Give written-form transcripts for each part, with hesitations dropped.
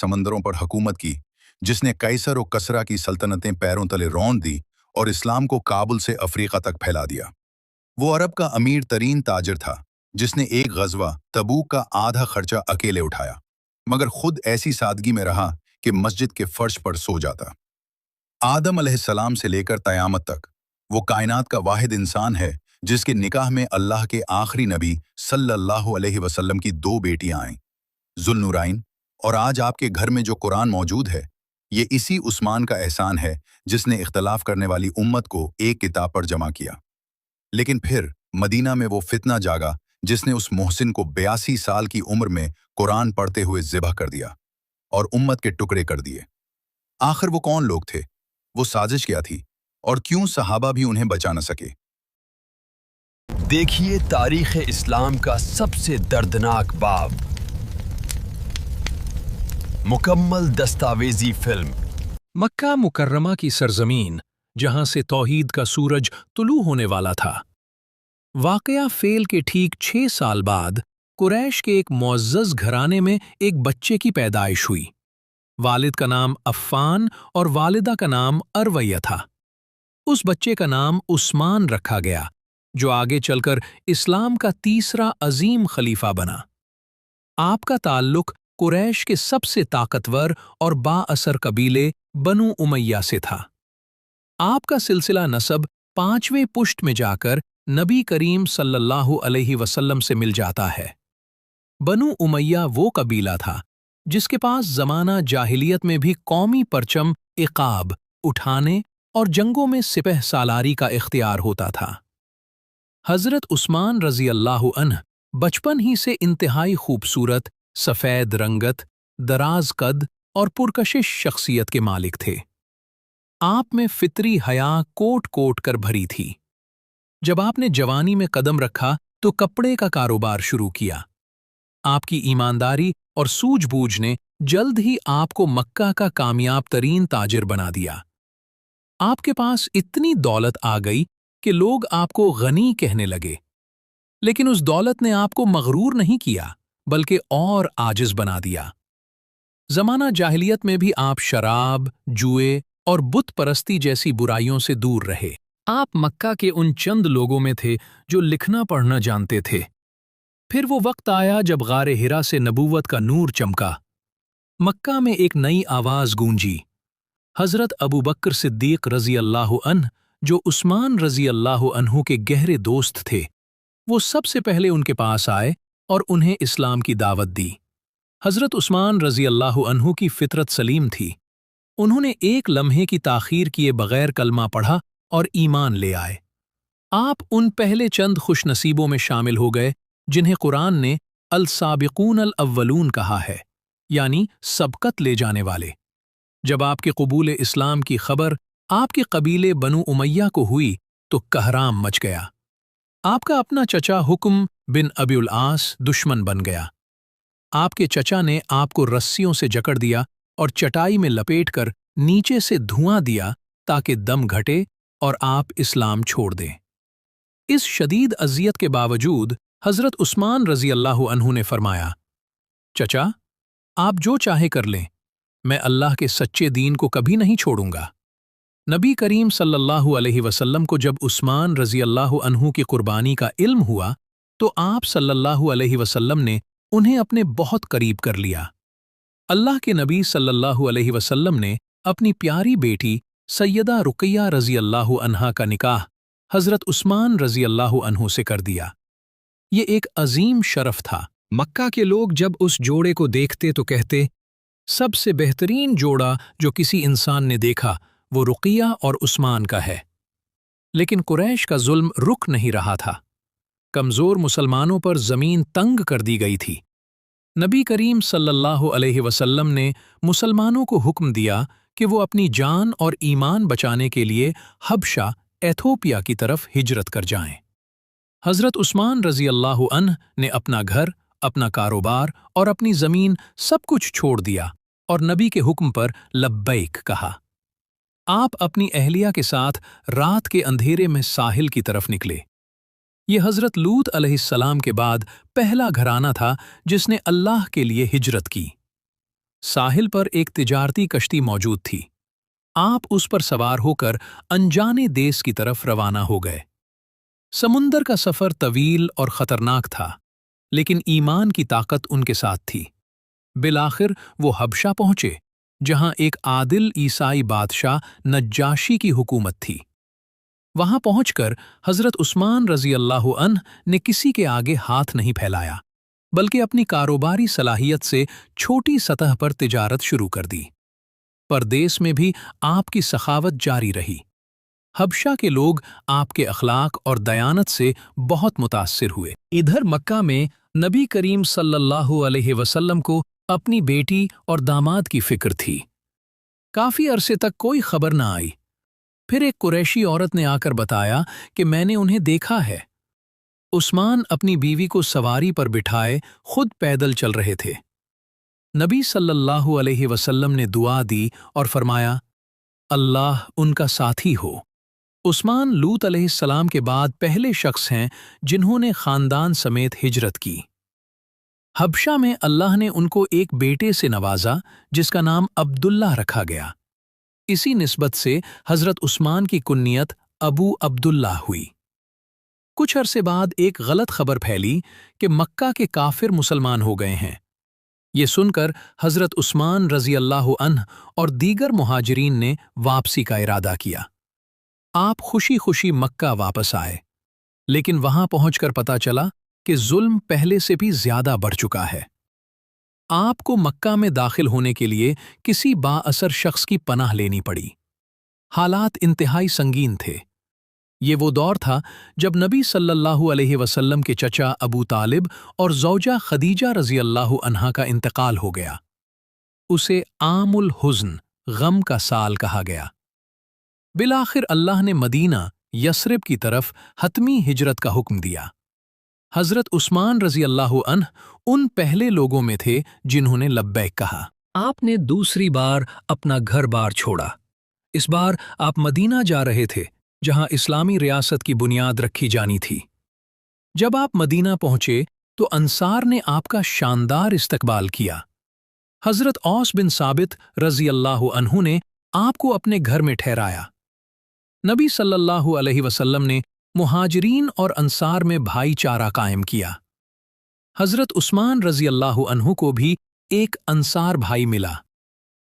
समंदरों पर हुकूमत की, जिसने कैसर और कसरा की सल्तनतें पैरों तले रौंद दी और इस्लाम को काबुल से अफ्रीका तक फैला दिया। वो अरब का अमीर तरीन ताजिर था, जिसने एक गज़वा तबूक का आधा खर्चा अकेले उठाया, मगर खुद ऐसी सादगी में रहा कि मस्जिद के फर्श पर सो जाता। आदम अलैहिस्सलाम से लेकर क़यामत तक वो कायनात का वाहिद इंसान है जिसके निकाह में अल्लाह के आखिरी नबी सल्लल्लाहु अलैहि वसल्लम की 2 बेटियां आईं, जुल्नुरैन। और आज आपके घर में जो कुरान मौजूद है, ये इसी उस्मान का एहसान है जिसने इख्तलाफ करने वाली उम्मत को एक किताब पर जमा किया। लेकिन फिर मदीना में वो फितना जागा जिसने उस मोहसिन को 82 साल की उम्र में कुरान पढ़ते हुए ज़िबह कर दिया और उम्मत के टुकड़े कर दिए। आखिर वो कौन लोग थे, वो साजिश क्या थी, और क्यों सहाबा भी उन्हें बचा न सके? देखिए तारीख़ इस्लाम का सबसे दर्दनाक बाब, मुकम्मल दस्तावेजी फिल्म। मक्का मुकर्रमा की सरजमीन, जहां से तौहीद का सूरज तुलू होने वाला था। वाक़या फेल के ठीक 6 साल बाद कुरैश के एक मुअज़्ज़ज़ घराने में एक बच्चे की पैदाइश हुई। वालिद का नाम अफ़्फ़ान और वालिदा का नाम अरवैया था। उस बच्चे का नाम उस्मान रखा गया, जो आगे चलकर इस्लाम का तीसरा अजीम खलीफा बना। आपका ताल्लुक कुरैश के सबसे ताकतवर और बाअसर कबीले बनु उमैया से था। आपका सिलसिला नसब 5वें पुश्त में जाकर नबी करीम सल्लल्लाहु अलैहि वसल्लम से मिल जाता है। बनु उमैया वो कबीला था जिसके पास ज़माना जाहिलियत में भी कौमी परचम इक़ाब उठाने और जंगों में सिपह सालारी का इख्तियार होता था। हज़रत उस्मान रज़ी अल्लाहु अन्ह बचपन ही से इंतहाई खूबसूरत, सफ़ेद रंगत, दराज कद और पुरकशिश शख्सियत के मालिक थे। आप में फितरी हया कोट कोट कर भरी थी। जब आपने जवानी में कदम रखा तो कपड़े का कारोबार शुरू किया। आपकी ईमानदारी और सूझबूझ ने जल्द ही आपको मक्का का कामयाब तरीन ताजिर बना दिया। आपके पास इतनी दौलत आ गई कि लोग आपको गनी कहने लगे। लेकिन उस दौलत ने आपको मगरूर नहीं किया, बल्कि और आजिज बना दिया। ज़माना जाहिलियत में भी आप शराब, जुए और बुत परस्ती जैसी बुराइयों से दूर रहे। आप मक्का के उन चंद लोगों में थे जो लिखना पढ़ना जानते थे। फिर वो वक्त आया जब गारे हिरा से नबूवत का नूर चमका। मक्का में एक नई आवाज़ गूंजी। हज़रत अबू बकर सिद्दीक़ रज़ी अल्लाहु अन्ह, जो उस्मान रज़ी अल्लाहु अन्हु के गहरे दोस्त थे, वो सबसे पहले उनके पास आए और उन्हें इस्लाम की दावत दी। हज़रत उस्मान रज़ी अल्लाहु अन्हु की फितरत सलीम थी। उन्होंने एक लम्हे की ताख़ीर किए बग़ैर कलमा पढ़ा और ईमान ले आए। आप उन पहले चंद खुशनसीबों में शामिल हो गए जिन्हें कुरान ने अल-साबिक़ून अल-अव्वलून कहा है, यानी सबकत ले जाने वाले। जब आपके क़बूल इस्लाम की खबर आपके कबीले बनु उमैया को हुई तो कहराम मच गया। आपका अपना चचा हुक्म बिन अबीउल आस दुश्मन बन गया। आपके चचा ने आपको रस्सियों से जकड़ दिया और चटाई में लपेटकर नीचे से धुआं दिया ताकि दम घटे और आप इस्लाम छोड़ दें। इस शदीद अज़ियत के बावजूद हज़रत उस्मान रज़ी अल्लाहु अन्हु ने फरमाया, चचा, आप जो चाहे कर लें, मैं अल्लाह के सच्चे दीन को कभी नहीं छोड़ूंगा। नबी करीम सल्लल्लाहु अलैहि वसल्लम को जब उस्मान रज़ी अल्लाहु अन्हु की कुर्बानी का इल्म हुआ तो आप सल्लल्लाहु अलैहि वसल्लम ने उन्हें अपने बहुत करीब कर लिया। अल्लाह के नबी सल्लल्लाहु अलैहि वसल्लम ने अपनी प्यारी बेटी सैयदा रुक़ैया रज़ी अल्लाहु अन्हा का निकाह हज़रत उस्मान रज़ी अल्लाहु अन्हु से कर दिया। ये एक अजीम शरफ था। मक्का के लोग जब उस जोड़े को देखते तो कहते, सबसे बेहतरीन जोड़ा जो किसी इंसान ने देखा वो रुक़ैया और उस्मान का है। लेकिन कुरैश का जुल्म रुक नहीं रहा था। कमज़ोर मुसलमानों पर ज़मीन तंग कर दी गई थी। नबी करीम सल्लल्लाहु अलैहि वसल्लम ने मुसलमानों को हुक्म दिया कि वो अपनी जान और ईमान बचाने के लिए हबशा, एथोपिया की तरफ हिजरत कर जाएं। हज़रत उस्मान रज़ी अल्लाहु अन्ह ने अपना घर, अपना कारोबार और अपनी ज़मीन सब कुछ छोड़ दिया और नबी के हुक्म पर लब्बैक कहा। आप अपनी अहलिया के साथ रात के अंधेरे में साहिल की तरफ निकले। ये हज़रत लूत अलैहिस्सलाम के बाद पहला घराना था जिसने अल्लाह के लिए हिजरत की। साहिल पर एक तिजारती कश्ती मौजूद थी। आप उस पर सवार होकर अनजाने देश की तरफ रवाना हो गए। समुंदर का सफर तवील और खतरनाक था, लेकिन ईमान की ताकत उनके साथ थी। बिलाखिर वो हबशा पहुंचे, जहां एक आदिल ईसाई बादशाह नज्जाशी की हुकूमत थी। वहां पहुंचकर हजरत उस्मान रजी अल्लाह अन्ह ने किसी के आगे हाथ नहीं फैलाया, बल्कि अपनी कारोबारी सलाहियत से छोटी सतह पर तिजारत शुरू कर दी। परदेस में भी आपकी सखावत जारी रही। हबशा के लोग आपके अखलाक और दयानत से बहुत मुतासिर हुए। इधर मक्का में नबी करीम सल्लल्लाहु अलैहि वसल्लम को अपनी बेटी और दामाद की फिक्र थी। काफी अरसे तक कोई खबर न आई। फिर एक कुरैशी औरत ने आकर बताया कि मैंने उन्हें देखा है। उस्मान अपनी बीवी को सवारी पर बिठाए खुद पैदल चल रहे थे। नबी सल्लल्लाहु अलैहि वसल्लम ने दुआ दी और फरमाया, अल्लाह उनका साथी हो। उस्मान लूत अलैहिस्सलाम के बाद पहले शख्स हैं जिन्होंने खानदान समेत हिजरत की। हबशा में अल्लाह ने उनको एक बेटे से नवाजा, जिसका नाम अब्दुल्लाह रखा गया। इसी निस्बत से हजरत उस्मान की कुन्नियत अबू अब्दुल्लाह हुई। कुछ अरसे बाद एक गलत खबर फैली कि मक्का के काफिर मुसलमान हो गए हैं। ये सुनकर हजरत उस्मान रजी अल्लाह अन्ह और दीगर मुहाजिरीन ने वापसी का इरादा किया। आप खुशी खुशी मक्का वापस आए, लेकिन वहां पहुंचकर पता चला कि जुल्म पहले से भी ज्यादा बढ़ चुका है। आपको मक्का में दाखिल होने के लिए किसी बाअसर शख्स की पनाह लेनी पड़ी। हालात इंतहाई संगीन थे। ये वो दौर था जब नबी सल्लल्लाहु अलैहि वसल्लम के चचा अबू तालिब और ज़ौजा खदीजा रज़ी अल्लाहु अन्हा का इंतकाल हो गया। उसे आमुल हुज़्न, गम का साल कहा गया। बिलाखिर अल्लाह ने मदीना यसरिब की तरफ हतमी हिजरत का हुक्म दिया। हजरत उस्मान रज़ी अल्लाहु अन्ह उन पहले लोगों में थे जिन्होंने लब्बैक कहा। आपने दूसरी बार अपना घर बार छोड़ा। इस बार आप मदीना जा रहे थे, जहां इस्लामी रियासत की बुनियाद रखी जानी थी। जब आप मदीना पहुंचे तो अंसार ने आपका शानदार इस्तकबाल किया। हजरत औस बिन साबित रज़ी अल्लाहु अन्हु ने आपको अपने घर में ठहराया। नबी सल्लल्लाहु अलैहि वसल्लम ने मुहाजिरीन और अंसार में भाईचारा कायम किया। हजरत उस्मान रज़ी अल्लाहु अन्हु को भी एक अंसार भाई मिला,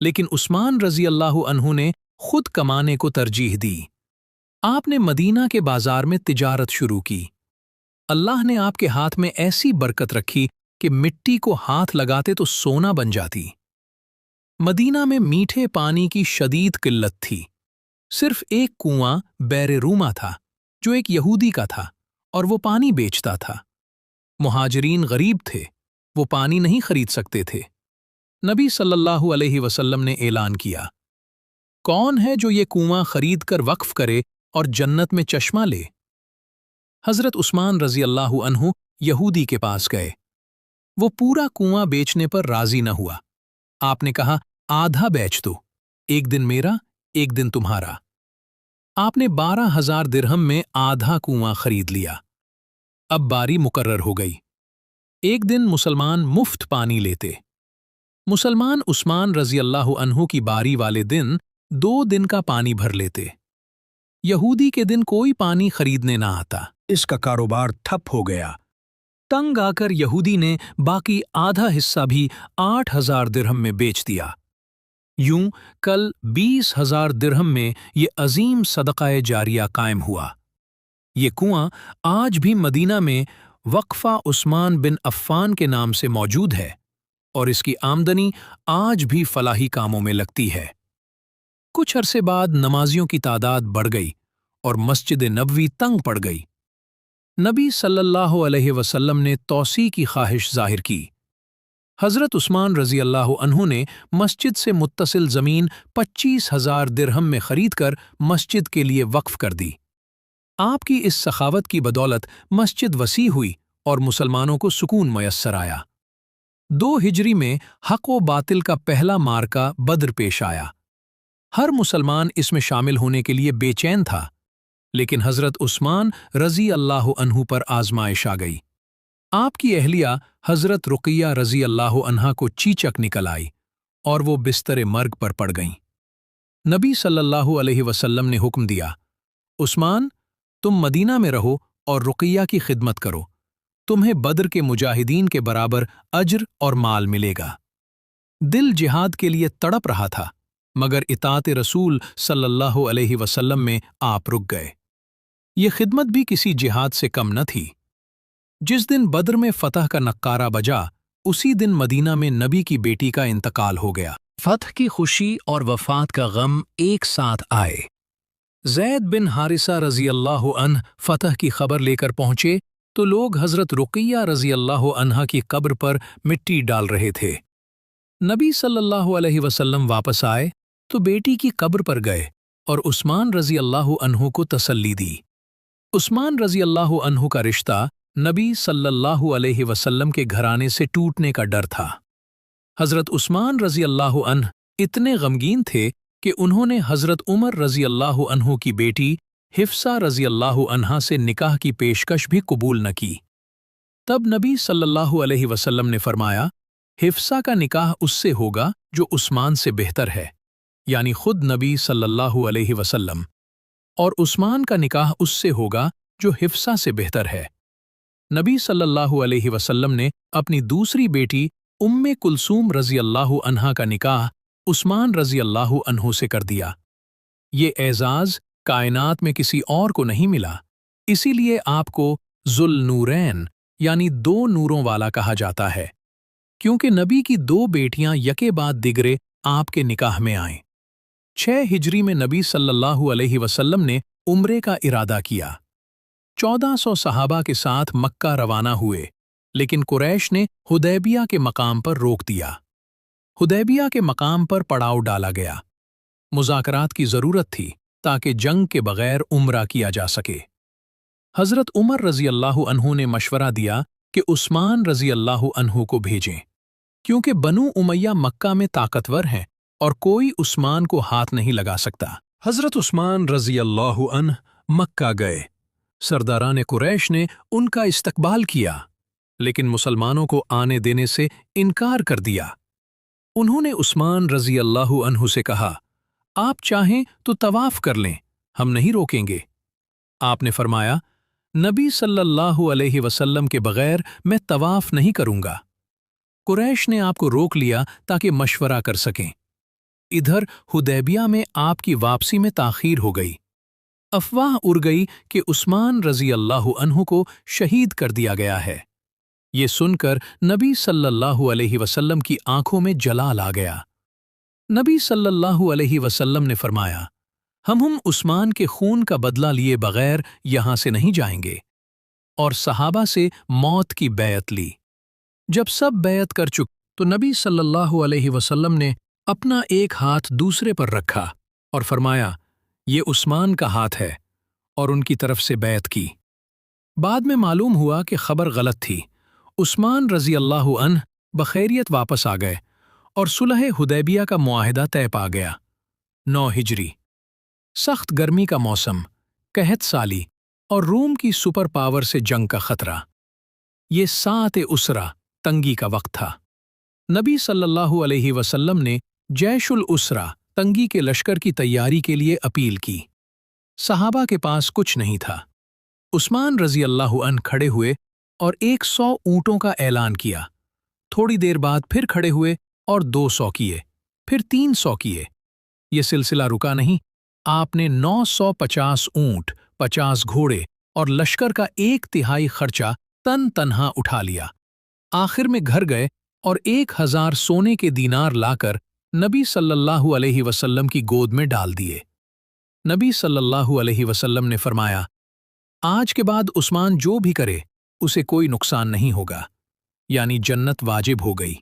लेकिन उस्मान रज़ी अल्लाहु अन्हु ने खुद कमाने को तरजीह दी। आपने मदीना के बाजार में तिजारत शुरू की। अल्लाह ने आपके हाथ में ऐसी बरकत रखी कि मिट्टी को हाथ लगाते तो सोना बन जाती। मदीना में मीठे पानी की शदीद किल्लत थी। सिर्फ एक कुआं बैर रूमा था, जो एक यहूदी का था, और वो पानी बेचता था। मुहाजिरीन गरीब थे, वो पानी नहीं खरीद सकते थे। नबी सल्लल्लाहु अलैहि वसल्लम ने ऐलान किया, कौन है जो ये कुआं खरीद कर वक्फ करे और जन्नत में चश्मा ले? हजरत उस्मान रज़ी अल्लाहु अन्हु यहूदी के पास गए। वो पूरा कुआं बेचने पर राजी न हुआ। आपने कहा, आधा बेच दो, एक दिन मेरा, एक दिन तुम्हारा। आपने 12,000 दिरहम में आधा कुआं खरीद लिया। अब बारी मुकर्रर हो गई। एक दिन मुसलमान मुफ्त पानी लेते। मुसलमान उस्मान रज़ी अल्लाहु अन्हु की बारी वाले दिन 2 दिन का पानी भर लेते। यहूदी के दिन कोई पानी खरीदने ना आता। इसका कारोबार ठप हो गया। तंग आकर यहूदी ने बाकी आधा हिस्सा भी 8,000 दिरहम में बेच दिया। यूं कल 20,000 दिरहम में ये अजीम सदक़ाए जारिया कायम हुआ। ये कुआं आज भी मदीना में वक्फा उस्मान बिन अफ़्फ़ान के नाम से मौजूद है, और इसकी आमदनी आज भी फलाही कामों में लगती है। कुछ अरसे बाद नमाजियों की तादाद बढ़ गई और मस्जिद नबवी तंग पड़ गई। नबी सल्लल्लाहु अलैहि वसल्लम ने तौसी की ख्वाहिश जाहिर की। हजरत उस्मान रज़ी अल्लाहु अन्हु ने मस्जिद से मुत्तसिल ज़मीन 25,000 दिरहम में खरीदकर मस्जिद के लिए वक्फ कर दी। आपकी इस सखावत की बदौलत मस्जिद वसी हुई और मुसलमानों को सुकून मयस्सर आया। 2 हिजरी में हक़ व बातिल का पहला मार्का बद्र पेश आया। हर मुसलमान इसमें शामिल होने के लिए बेचैन था, लेकिन हजरत उस्मान रज़ी अल्लाहु अन्हु पर आजमाइश आ गई। आपकी अहलिया हजरत रुक़िया रज़ी अल्लाहु अन्हा को चीचक निकल आई और वो बिस्तर मर्ग पर पड़ गईं। नबी सल्लल्लाहु अलैहि वसल्लम ने हुक्म दिया, उस्मान, तुम मदीना में रहो और रुक़िया की खिदमत करो, तुम्हें बद्र के मुजाहिदीन के बराबर अज्र और माल मिलेगा। दिल जिहाद के लिए तड़प रहा था, मगर इताअत रसूल सल्लल्लाहु अलैहि वसल्लम में आप रुक गए। ये खिदमत भी किसी जिहाद से कम न थी। जिस दिन बद्र में फतह का नक्कारा बजा, उसी दिन मदीना में नबी की बेटी का इंतकाल हो गया। फतह की खुशी और वफात का गम एक साथ आए। ज़ैद बिन हारिसा रज़ी अल्लाहु अन्ह फतह की खबर लेकर पहुंचे तो लोग हज़रत रुक़िया रज़ी अल्लाहु अन्हा की कब्र पर मिट्टी डाल रहे थे। नबी सल्लल्लाहु अलैहि वसल्लम वापस आए तो बेटी की कब्र पर गए और उस्मान रज़ी अल्लाहु अन्हु को तसल्ली दी। उस्मान रज़ी अल्लाहु अन्हु का रिश्ता नबी सल्लल्लाहु अलैहि वसल्लम के घराने से टूटने का डर था। हज़रत उस्मान रज़ी अल्लाहु अन्ह इतने गमगीन थे कि उन्होंने हज़रत उमर रज़ी अल्लाहु अन्हु की बेटी हिफ्सा रज़ी अल्लाहु अन्हा से निकाह की पेशकश भी कबूल न की। तब नबी सल्लल्लाहु अलैहि वसल्लम ने फरमाया, हिफ्सा का निकाह उससे होगा जो उस्मान से बेहतर है, यानी खुद नबी सल्लल्लाहु अलैहि वसल्लम, और उस्मान का निकाह उससे होगा जो हिफ्सा से बेहतर है। नबी सल्लल्लाहु अलैहि वसल्लम ने अपनी दूसरी बेटी उम्मे कुलसूम रज़ी अल्लाहु अन्हा का निकाह उस्मान रज़ी अल्लाहु अन्हु से कर दिया। ये एजाज़ कायनात में किसी और को नहीं मिला, इसीलिए आपको ज़ुल नूरैन यानी दो नूरों वाला कहा जाता है, क्योंकि नबी की दो बेटियां यके बाद दिगरे आपके निकाह में आएं। 6 हिजरी में नबी सल्लल्लाहु अलैहि वसल्लम ने उम्रे का इरादा किया। 1400 सहाबा के साथ मक्का रवाना हुए, लेकिन कुरैश ने हुदैबिया के मकाम पर रोक दिया। हुदैबिया के मकाम पर पड़ाव डाला गया। मुज़ाकरात की ज़रूरत थी ताकि जंग के बगैर उम्रा किया जा सके। हज़रत उमर रज़ी अल्लाहु अन्हु ने मशवरा दिया कि उस्मान रज़ी अल्लाहु अन्हु को भेजें, क्योंकि बनु उमैया मक्का में ताकतवर हैं और कोई उस्मान को हाथ नहीं लगा सकता। हज़रत उस्मान रज़ी अल्लाहु अन्ह मक्का गए। सरदारान कुरैश ने उनका इस्तकबाल किया, लेकिन मुसलमानों को आने देने से इनकार कर दिया। उन्होंने उस्मान रज़ी अल्लाहु अन्हु से कहा, आप चाहें तो तवाफ कर लें, हम नहीं रोकेंगे। आपने फरमाया, नबी सल्लल्लाहु अलैहि वसल्लम के बगैर मैं तवाफ नहीं करूंगा। कुरैश ने आपको रोक लिया ताकि मशवरा कर सकें। इधर हुदैबिया में आपकी वापसी में ताख़ीर हो गई। अफवाह उड़ गई कि उस्मान रज़ी अल्लाहु अन्हु को शहीद कर दिया गया है। ये सुनकर नबी सल्लल्लाहु अलैहि वसल्लम की आंखों में जलाल आ गया। नबी सल्लल्लाहु अलैहि वसल्लम ने फरमाया, हम उस्मान के खून का बदला लिए बगैर यहां से नहीं जाएंगे, और सहाबा से मौत की बैत ली। जब सब बैत कर चुके तो नबी सल्लल्लाहु अलैहि वसल्लम ने अपना एक हाथ दूसरे पर रखा और फरमाया, ये उस्मान का हाथ है, और उनकी तरफ से बैत की। बाद में मालूम हुआ कि खबर गलत थी। उस्मान रज़ी अल्लाहु अन्ह बखैरियत वापस आ गए और सुलह हुदैबिया का मुआहिदा तय पा गया। 9 हिजरी। सख्त गर्मी का मौसम, कहत साली और रूम की सुपर पावर से जंग का खतरा। ये सात उसरा तंगी का वक्त था। नबी सल्लल्लाहु अलैहि वसल्लम ने जैशुल उसरा तंगी के लश्कर की तैयारी के लिए अपील की। सहाबा के पास कुछ नहीं था। उस्मान रज़ी अल्लाहु अन्ह खड़े हुए और 100 ऊँटों का ऐलान किया। थोड़ी देर बाद फिर खड़े हुए और 200 किए, फिर 300 किए। ये सिलसिला रुका नहीं। आपने 950 ऊँट, 50 घोड़े और लश्कर का 1/3 खर्चा तन्हा उठा लिया। आखिर में घर गए और 1000 सोने के दीनार लाकर नबी सल्लल्लाहु अलैहि वसल्लम की गोद में डाल दिए। नबी सल्लल्लाहु अलैहि वसल्लम ने फरमाया, आज के बाद उस्मान जो भी करे उसे कोई नुकसान नहीं होगा, यानी जन्नत वाजिब हो गई।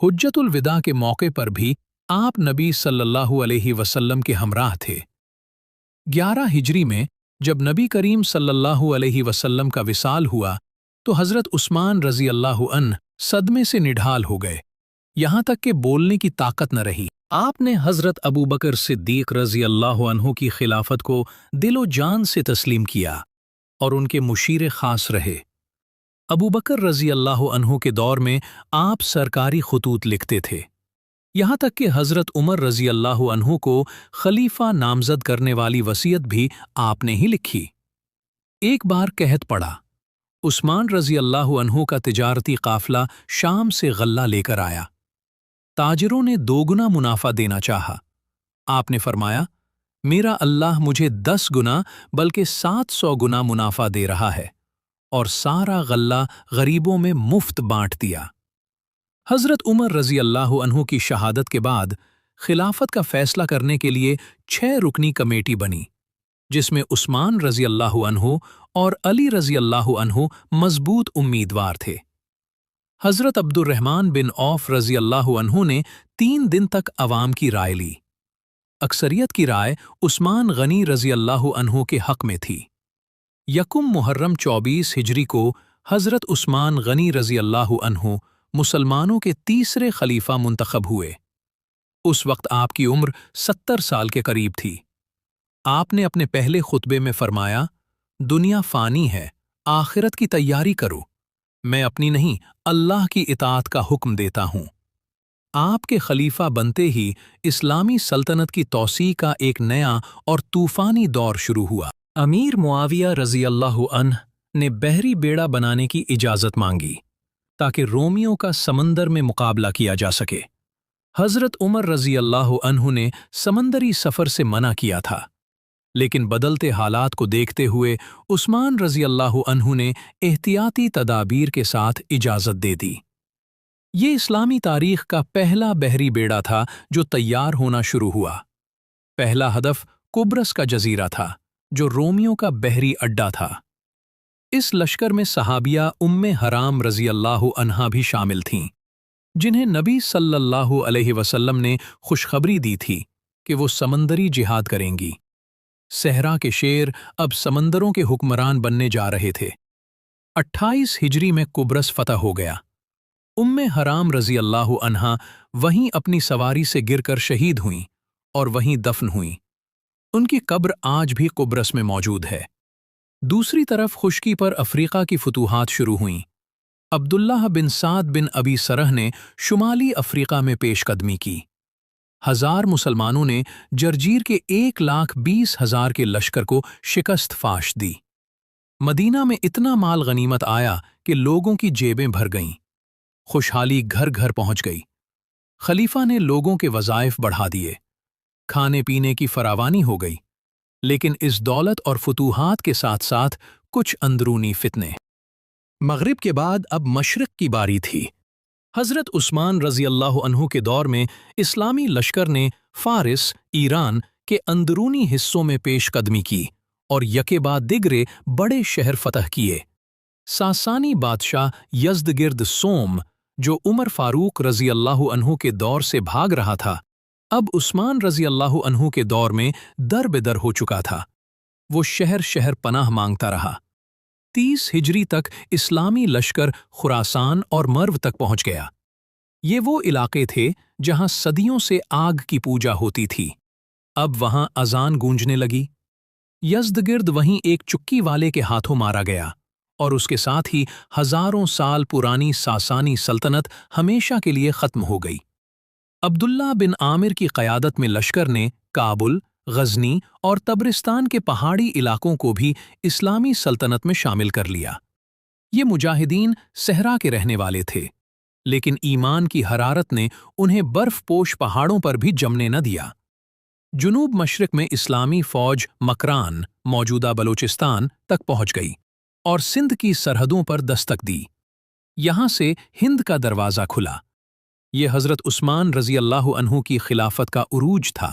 हुज्जतुल विदा के मौके पर भी आप नबी सल्लल्लाहु अलैहि वसल्लम के हमराह थे। 11 हिजरी में जब नबी करीम सल्लल्लाहु अलैहि वसल्लम का विसाल हुआ तो हज़रत उस्मान रज़ी अल्लाहु अन्ह सदमे से निढाल हो गए, यहाँ तक कि बोलने की ताकत न रही। आपने हज़रत अबू बकर सिद्दीक़ रज़ी अल्लाहु अन्हु की खिलाफत को दिलो जान से तस्लीम किया और उनके मुशीर ख़ास रहे। अबू बकर रज़ी अल्लाहु अन्हु के दौर में आप सरकारी खुतूत लिखते थे। یہاں تک کہ حضرت عمر رضی اللہ عنہ کو خلیفہ نامزد کرنے والی وصیت بھی آپ نے ہی لکھی۔ ایک بار قحط پڑا۔ عثمان رضی اللہ عنہ کا تجارتی قافلہ شام سے غلہ لے کر آیا۔ تاجروں نے 2 گنا منافع دینا چاہا۔ آپ نے فرمایا، میرا اللہ مجھے 10 گنا بلکہ 700 گنا منافع دے رہا ہے، اور سارا غلہ غریبوں میں مفت بانٹ دیا۔ حضرت عمر رضی اللہ عنہ کی شہادت کے بعد خلافت کا فیصلہ کرنے کے لیے 6 رکنی کمیٹی بنی، جس میں عثمان رضی اللہ عنہ اور علی رضی اللہ عنہ مضبوط امیدوار تھے۔ حضرت عبد الرحمن بن عوف رضی اللہ عنہ نے 3 دن تک عوام کی رائے لی۔ اکثریت کی رائے عثمان غنی رضی اللہ عنہ کے حق میں تھی۔ یکم محرم 24 ہجری کو حضرت عثمان غنی رضی اللہ عنہ مسلمانوں کے تیسرے خلیفہ منتخب ہوئے۔ اس وقت آپ کی عمر 70 سال کے قریب تھی۔ آپ نے اپنے پہلے خطبے میں فرمایا، دنیا فانی ہے، آخرت کی تیاری کرو، میں اپنی نہیں اللہ کی اطاعت کا حکم دیتا ہوں۔ آپ کے خلیفہ بنتے ہی اسلامی سلطنت کی توسیع کا ایک نیا اور طوفانی دور شروع ہوا۔ امیر معاویہ رضی اللہ عنہ نے بحری بیڑا بنانے کی اجازت مانگی تاکہ رومیوں کا سمندر میں مقابلہ کیا جا سکے۔ حضرت عمر رضی اللہ عنہ نے سمندری سفر سے منع کیا تھا، لیکن بدلتے حالات کو دیکھتے ہوئے عثمان رضی اللہ عنہ نے احتیاطی تدابیر کے ساتھ اجازت دے دی۔ یہ اسلامی تاریخ کا پہلا بحری بیڑا تھا جو تیار ہونا شروع ہوا۔ پہلا ہدف قبرص کا جزیرہ تھا، جو رومیوں کا بحری اڈہ تھا۔ اس لشکر میں صحابیہ ام حرام رضی اللہ عنہا بھی شامل تھیں، جنہیں نبی صلی اللہ علیہ وسلم نے خوشخبری دی تھی کہ وہ سمندری جہاد کریں گی۔ صحرا کے شیر اب سمندروں کے حکمران بننے جا رہے تھے۔ 28 ہجری میں قبرص فتح ہو گیا۔ ام حرام رضی اللہ عنہا وہیں اپنی سواری سے گر کر شہید ہوئیں اور وہیں دفن ہوئیں۔ ان کی قبر آج بھی قبرص میں موجود ہے۔ دوسری طرف خشکی پر افریقہ کی فتوحات شروع ہوئیں۔ عبداللہ بن سعد بن ابی سرح نے شمالی افریقہ میں پیش قدمی کی۔ 1000 مسلمانوں نے جرجیر کے 1,20,000 کے لشکر کو شکست فاش دی۔ مدینہ میں اتنا مال غنیمت آیا کہ لوگوں کی جیبیں بھر گئیں۔ خوشحالی گھر گھر پہنچ گئی۔ خلیفہ نے لوگوں کے وظائف بڑھا دیے، کھانے پینے کی فراوانی ہو گئی، لیکن اس دولت اور فتوحات کے ساتھ ساتھ کچھ اندرونی فتنے۔ مغرب کے بعد اب مشرق کی باری تھی۔ حضرت عثمان رضی اللہ عنہ کے دور میں اسلامی لشکر نے فارس، ایران کے اندرونی حصوں میں پیش قدمی کی اور یکے بعد دیگرے بڑے شہر فتح کیے۔ ساسانی بادشاہ یزدگرد سوم، جو عمر فاروق رضی اللہ عنہ کے دور سے بھاگ رہا تھا، اب عثمان رضی اللہ عنہ کے دور میں در بدر ہو چکا تھا۔ وہ شہر شہر پناہ مانگتا رہا۔ 30 ہجری تک اسلامی لشکر خراسان اور مرو تک پہنچ گیا۔ یہ وہ علاقے تھے جہاں صدیوں سے آگ کی پوجا ہوتی تھی۔ اب وہاں اذان گونجنے لگی۔ یزدگرد وہیں ایک چکی والے کے ہاتھوں مارا گیا، اور اس کے ساتھ ہی ہزاروں سال پرانی ساسانی سلطنت ہمیشہ کے لیے ختم ہو گئی۔ عبداللہ بن عامر کی قیادت میں لشکر نے کابل، غزنی اور تبرستان کے پہاڑی علاقوں کو بھی اسلامی سلطنت میں شامل کر لیا۔ یہ مجاہدین صحرا کے رہنے والے تھے، لیکن ایمان کی حرارت نے انہیں برف پوش پہاڑوں پر بھی جمنے نہ دیا۔ جنوب مشرق میں اسلامی فوج مکران، موجودہ بلوچستان، تک پہنچ گئی اور سندھ کی سرحدوں پر دستک دی۔ یہاں سے ہند کا دروازہ کھلا۔ یہ حضرت عثمان رضی اللہ عنہ کی خلافت کا عروج تھا۔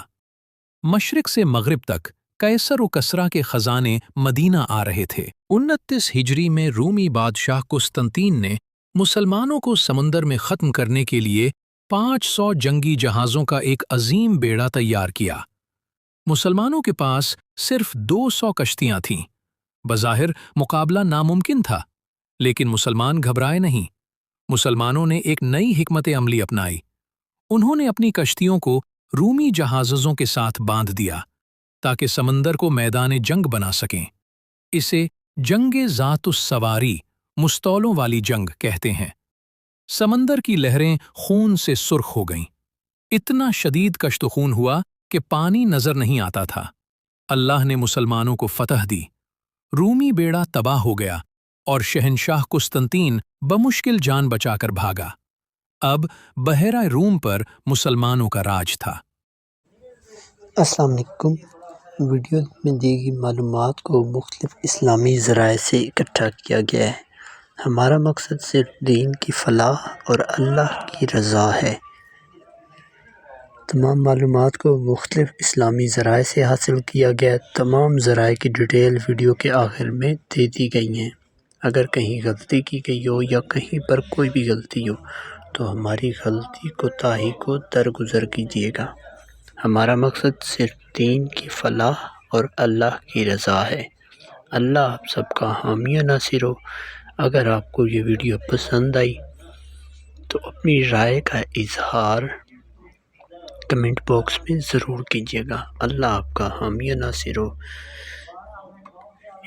مشرق سے مغرب تک قیصر و کسریٰ کے خزانے مدینہ آ رہے تھے۔ 29 ہجری میں رومی بادشاہ قسطنطین نے مسلمانوں کو سمندر میں ختم کرنے کے لیے 500 جنگی جہازوں کا ایک عظیم بیڑا تیار کیا۔ مسلمانوں کے پاس صرف 200 کشتیاں تھیں۔ بظاہر مقابلہ ناممکن تھا، لیکن مسلمان گھبرائے نہیں۔ مسلمانوں نے ایک نئی حکمت عملی اپنائی۔ انہوں نے اپنی کشتیوں کو رومی جہازوں کے ساتھ باندھ دیا تاکہ سمندر کو میدان جنگ بنا سکیں۔ اسے جنگ ذات السواری، مستولوں والی جنگ کہتے ہیں۔ سمندر کی لہریں خون سے سرخ ہو گئیں۔ इतना शदीद कश्त-खून हुआ कि पानी नजर नहीं आता था। अल्लाह ने मुसलमानों को फतह दी। रूमी बेड़ा तबाह हो गया और शहनशाह कुस्तंतीन बमुश्किल जान बचाकर भागा। अब बहरा रूम पर मुसलमानों का राज था। अस्सलाम वालेकुम। वीडियो में दी गई मालूमात को मुख्तलिफ इस्लामी ज़राए से इकट्ठा किया गया है। हमारा मकसद सिर्फ दीन की फलाह और अल्लाह की रज़ा है। तमाम मालूमात को मुख्तलिफ इस्लामी ज़राए से हासिल किया गया है। तमाम ज़राए की डिटेल वीडियो के आखिर में दे दी गई हैं। अगर कहीं गलती की गई हो या कहीं पर कोई भी गलती हो तो हमारी गलती कोताही को दरगुजर कीजिएगा। हमारा मकसद सिर्फ दीन की फलाह और अल्लाह की रज़ा है। अल्लाह आप सबका हामी व नासिर हो। अगर आपको ये वीडियो पसंद आई तो अपनी राय का इजहार कमेंट बॉक्स में ज़रूर कीजिएगा। अल्लाह आपका हामी व नासिर हो।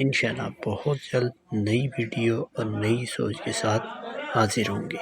इंशाअल्लाह बहुत जल्द नई वीडियो और नई सोच के साथ हाजिर होंगे।